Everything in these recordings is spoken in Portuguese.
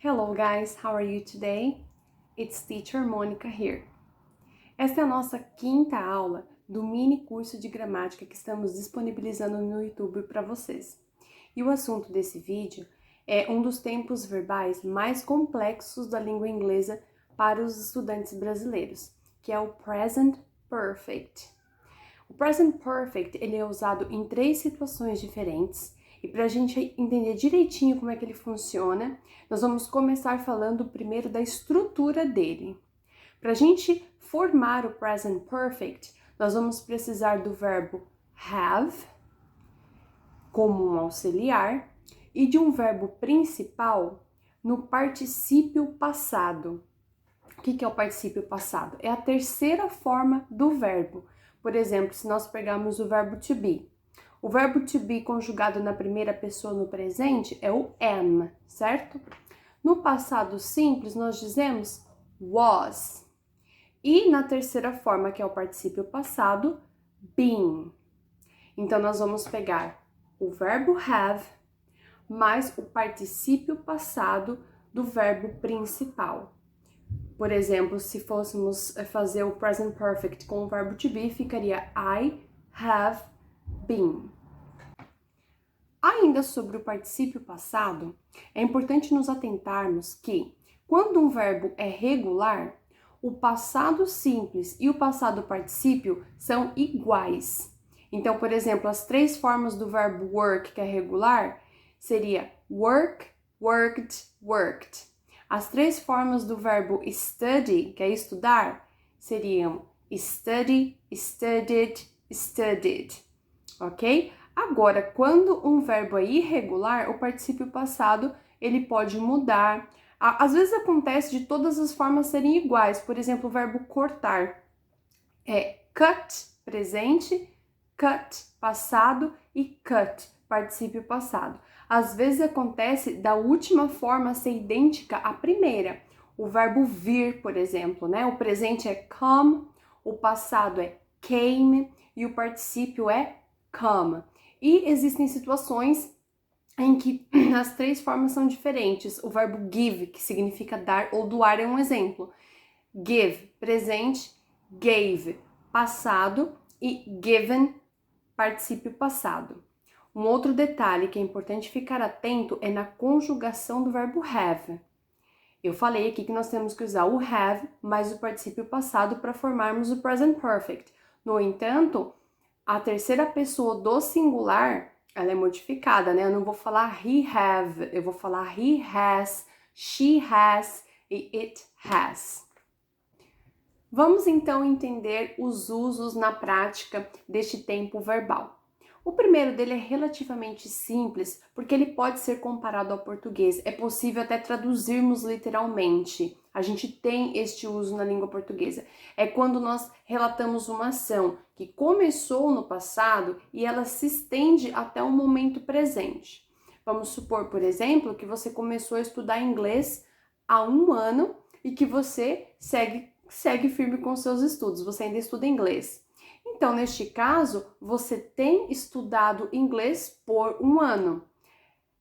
Hello guys, how are you today? It's Teacher Monica here. Esta é a nossa quinta aula do mini curso de gramática que estamos disponibilizando no YouTube para vocês. E o assunto desse vídeo é um dos tempos verbais mais complexos da língua inglesa para os estudantes brasileiros, que é o Present Perfect. O Present Perfect ele é usado em 3 situações diferentes. E para a gente entender direitinho como é que ele funciona, nós vamos começar falando primeiro da estrutura dele. Para a gente formar o Present Perfect, nós vamos precisar do verbo have, como um auxiliar, e de um verbo principal no particípio passado. O que é o particípio passado? É a terceira forma do verbo. Por exemplo, se nós pegarmos o verbo to be. O verbo to be conjugado na primeira pessoa no presente é o am, certo? No passado simples, nós dizemos was. E na terceira forma, que é o particípio passado, been. Então, nós vamos pegar o verbo have mais o particípio passado do verbo principal. Por exemplo, se fôssemos fazer o present perfect com o verbo to be, ficaria I have been. Ainda sobre o particípio passado, é importante nos atentarmos que, quando um verbo é regular, o passado simples e o passado particípio são iguais. Então, por exemplo, as 3 formas do verbo work, que é regular, seria work, worked, worked. As 3 formas do verbo study, que é estudar, seriam study, studied, studied, ok? Agora, quando um verbo é irregular, o particípio passado, ele pode mudar. Às vezes acontece de todas as formas serem iguais. Por exemplo, o verbo cortar é cut, presente, cut, passado e cut, particípio passado. Às vezes acontece da última forma ser idêntica à primeira. O verbo vir, por exemplo, né? O presente é come, o passado é came e o particípio é come. E existem situações em que as 3 formas são diferentes. O verbo give, que significa dar ou doar, é um exemplo. Give, presente, gave, passado e given, particípio passado. Um outro detalhe que é importante ficar atento é na conjugação do verbo have. Eu falei aqui que nós temos que usar o have mais o particípio passado para formarmos o present perfect. No entanto, a terceira pessoa do singular, ela é modificada, né? Eu não vou falar he have, eu vou falar he has, she has e it has. Vamos então entender os usos na prática deste tempo verbal. O primeiro dele é relativamente simples, porque ele pode ser comparado ao português. É possível até traduzirmos literalmente. A gente tem este uso na língua portuguesa. É quando nós relatamos uma ação que começou no passado e ela se estende até o momento presente. Vamos supor, por exemplo, que você começou a estudar inglês há 1 ano e que você segue firme com seus estudos. Você ainda estuda inglês. Então, neste caso, você tem estudado inglês por 1 ano.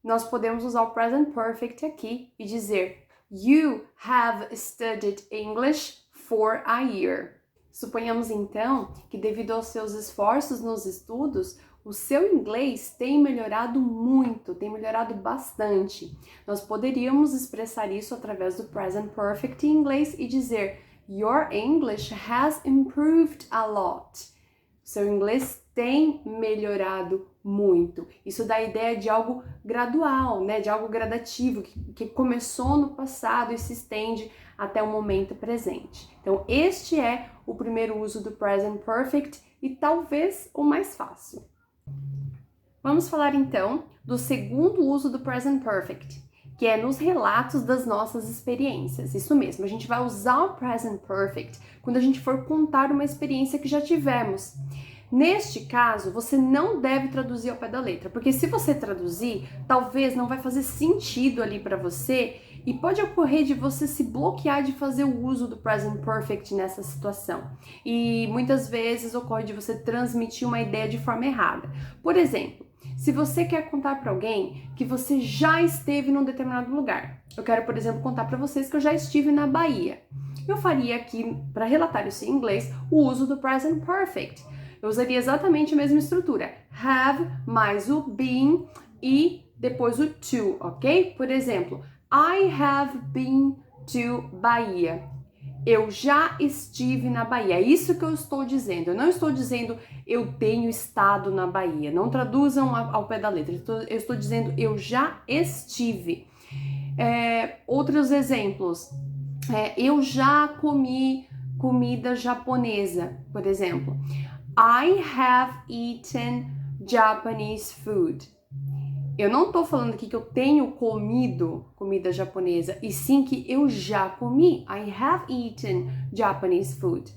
Nós podemos usar o present perfect aqui e dizer You have studied English for a year. Suponhamos então que devido aos seus esforços nos estudos, o seu inglês tem melhorado muito, tem melhorado bastante. Nós poderíamos expressar isso através do present perfect em inglês e dizer Your English has improved a lot. Seu inglês tem melhorado muito. Isso dá a ideia de algo gradual, né? De algo gradativo, que começou no passado e se estende até o momento presente. Então, este é o primeiro uso do present perfect e talvez o mais fácil. Vamos falar então do segundo uso do present perfect, que é nos relatos das nossas experiências. Isso mesmo, a gente vai usar o present perfect quando a gente for contar uma experiência que já tivemos. Neste caso, você não deve traduzir ao pé da letra, porque se você traduzir, talvez não vai fazer sentido ali para você e pode ocorrer de você se bloquear de fazer o uso do present perfect nessa situação. E muitas vezes ocorre de você transmitir uma ideia de forma errada. Por exemplo, se você quer contar para alguém que você já esteve num determinado lugar. Eu quero, por exemplo, contar para vocês que eu já estive na Bahia. Eu faria aqui, para relatar isso em inglês, o uso do present perfect. Eu usaria exatamente a mesma estrutura. Have mais o been e depois o to, ok? Por exemplo, I have been to Bahia. Eu já estive na Bahia. É isso que eu estou dizendo. Eu não estou dizendo eu tenho estado na Bahia. Não traduzam ao pé da letra. Eu estou dizendo eu já estive. Outros exemplos. Eu já comi comida japonesa, por exemplo. I have eaten Japanese food. Eu não tô falando aqui que eu tenho comido comida japonesa, e sim que eu já comi. I have eaten Japanese food.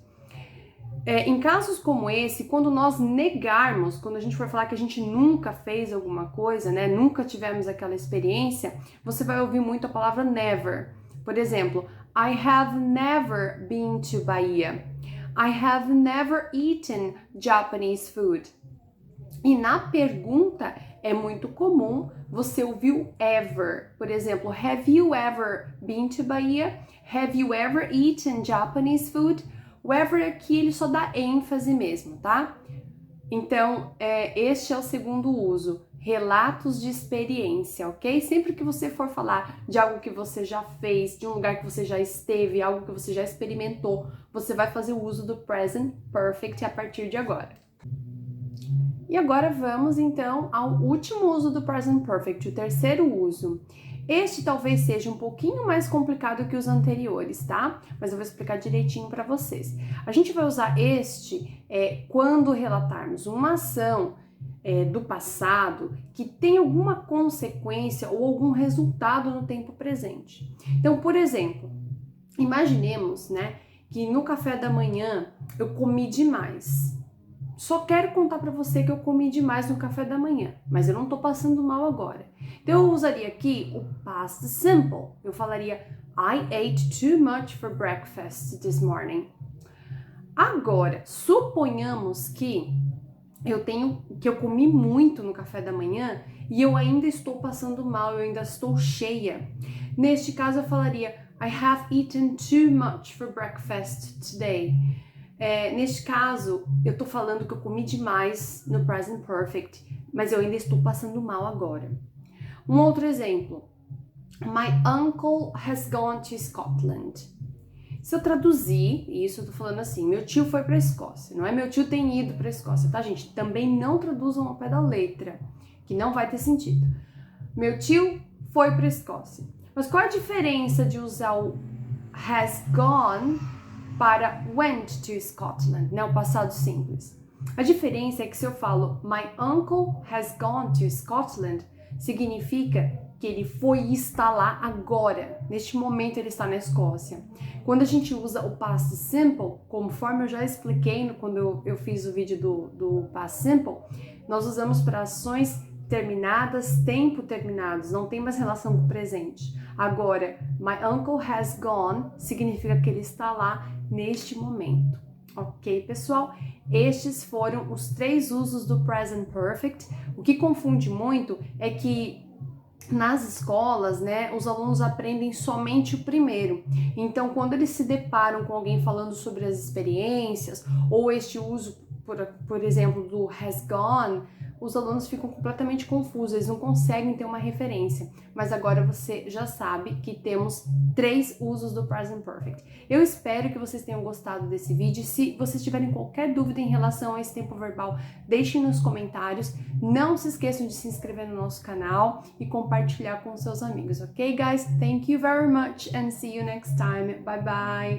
Em casos como esse, quando nós negarmos, quando a gente for falar que a gente nunca fez alguma coisa, né, nunca tivemos aquela experiência, você vai ouvir muito a palavra never. Por exemplo, I have never been to Bahia. I have never eaten Japanese food. E na pergunta é muito comum você ouvir o ever. Por exemplo, have you ever been to Bahia? Have you ever eaten Japanese food? O ever aqui ele só dá ênfase mesmo, tá? Então, este é o segundo uso. Relatos de experiência, ok? Sempre que você for falar de algo que você já fez, de um lugar que você já esteve, algo que você já experimentou, você vai fazer o uso do present perfect a partir de agora. E agora vamos então ao último uso do present perfect, o terceiro uso. Este talvez seja um pouquinho mais complicado que os anteriores, tá? Mas eu vou explicar direitinho para vocês. A gente vai usar este quando relatarmos uma ação do passado que tem alguma consequência ou algum resultado no tempo presente. Então, por exemplo, imaginemos, né, que no café da manhã eu comi demais. Só quero contar para você que eu comi demais no café da manhã, mas eu não tô passando mal agora. Então eu usaria aqui o past simple. Eu falaria I ate too much for breakfast this morning. Agora, suponhamos que eu comi muito no café da manhã e eu ainda estou passando mal, eu ainda estou cheia. Neste caso eu falaria I have eaten too much for breakfast today. Neste caso, eu tô falando que eu comi demais no present perfect, mas eu ainda estou passando mal agora. Um outro exemplo. My uncle has gone to Scotland. Se eu traduzir isso, eu tô falando assim, meu tio foi pra Escócia. Não é meu tio tem ido pra Escócia, tá, gente? Também não traduzam ao pé da letra, que não vai ter sentido. Meu tio foi pra Escócia. Mas qual a diferença de usar o has gone para went to Scotland, né? O passado simples. A diferença é que se eu falo my uncle has gone to Scotland, significa que ele foi e está lá agora. Neste momento ele está na Escócia. Quando a gente usa o past simple, conforme eu já expliquei quando eu fiz o vídeo do past simple, nós usamos para ações terminadas, tempo terminados, não tem mais relação com o presente. Agora, my uncle has gone significa que ele está lá neste momento. Ok, pessoal? Estes foram os 3 usos do present perfect. O que confunde muito é que nas escolas, né, os alunos aprendem somente o primeiro. Então, quando eles se deparam com alguém falando sobre as experiências ou este uso, por exemplo, do has gone, os alunos ficam completamente confusos, eles não conseguem ter uma referência. Mas agora você já sabe que temos 3 usos do present perfect. Eu espero que vocês tenham gostado desse vídeo. Se vocês tiverem qualquer dúvida em relação a esse tempo verbal, deixem nos comentários. Não se esqueçam de se inscrever no nosso canal e compartilhar com seus amigos, ok, guys? Thank you very much and see you next time. Bye bye!